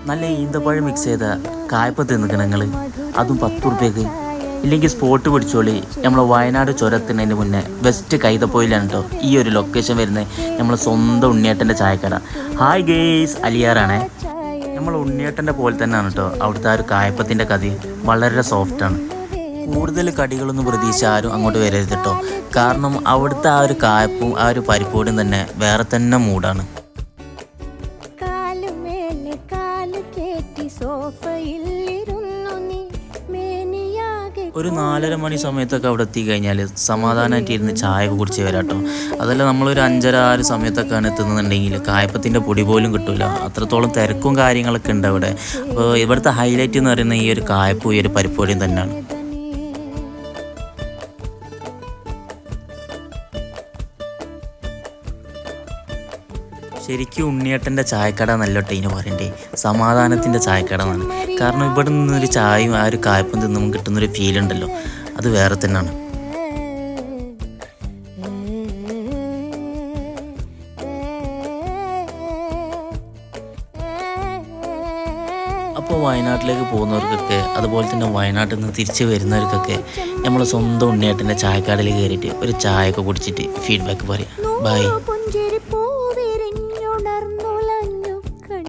നല്ല ഈന്തപ്പഴം മിക്സ് ചെയ്ത കായ്പ തിന്നിക്കണം നിങ്ങൾ, അതും 10 റുപ്യക്ക്. ഇല്ലെങ്കിൽ സ്പോട്ട് പിടിച്ചോളി. നമ്മളെ വയനാട് ചുരത്തുന്നതിന് മുന്നേ വെസ്റ്റ് കൈതപ്പൊയിലാണ് കേട്ടോ ഈ ഒരു ലൊക്കേഷൻ വരുന്നത്. നമ്മളെ സ്വന്തം ഉണ്ണിയേട്ടൻ്റെ ചായക്കട. ഹായ് ഗേയ്സ്, അലിയാറാണേ. നമ്മൾ ഉണ്ണിയേട്ടൻ്റെ പോലെ തന്നെയാണ് കേട്ടോ അവിടുത്തെ ആ ഒരു കായ്പത്തിൻ്റെ കഥ. വളരെ സോഫ്റ്റാണ്. കൂടുതൽ കടികളൊന്നും പ്രതീക്ഷിച്ച് ആരും അങ്ങോട്ട് വരരുത് കേട്ടോ. കാരണം അവിടുത്തെ ആ ഒരു കായപ്പും ആ ഒരു പരിപ്പോടും തന്നെ വേറെ തന്നെ മൂടാണ്. ഒരു 4:30 മണി സമയത്തൊക്കെ അവിടെ എത്തിക്കഴിഞ്ഞാൽ സമാധാനമായിട്ട് ഇരുന്ന് ചായ കുടിച്ച് വരാം കേട്ടോ. അതല്ല നമ്മളൊരു 5:30 ആ ഒരു സമയത്തൊക്കെയാണ് എത്തുന്നുണ്ടെങ്കിൽ കായപ്പത്തിൻ്റെ പൊടി പോലും കിട്ടില്ല. അത്രത്തോളം തിരക്കും കാര്യങ്ങളൊക്കെ ഉണ്ട് അവിടെ. അപ്പോൾ ഇവിടുത്തെ ഹൈലൈറ്റ് എന്ന് പറയുന്നത് ഈ ഒരു കായപ്പും ഈ ഒരു പരിപ്പൊടിയും തന്നെയാണ്. ശരിക്കും ഉണ്ണിയേട്ടൻ്റെ ചായക്കട നല്ലോട്ടെ ഇതിന് പറയണ്ടേ, സമാധാനത്തിൻ്റെ ചായക്കട എന്നാണ്. കാരണം ഇവിടെ നിന്നൊരു ചായയും ആ ഒരു കായപ്പം തിന്നും കിട്ടുന്നൊരു ഫീൽ ഉണ്ടല്ലോ, അത് വേറെ തന്നെയാണ്. അപ്പോൾ വയനാട്ടിലേക്ക് പോകുന്നവർക്കൊക്കെ അതുപോലെ തന്നെ വയനാട്ടിൽ നിന്ന് തിരിച്ച് വരുന്നവർക്കൊക്കെ നമ്മൾ സ്വന്തം ഉണ്ണിയേട്ടൻ്റെ ചായക്കടയിൽ കയറിയിട്ട് ഒരു ചായയൊക്കെ കുടിച്ചിട്ട് ഫീഡ്ബാക്ക് പറയാം. ബൈ.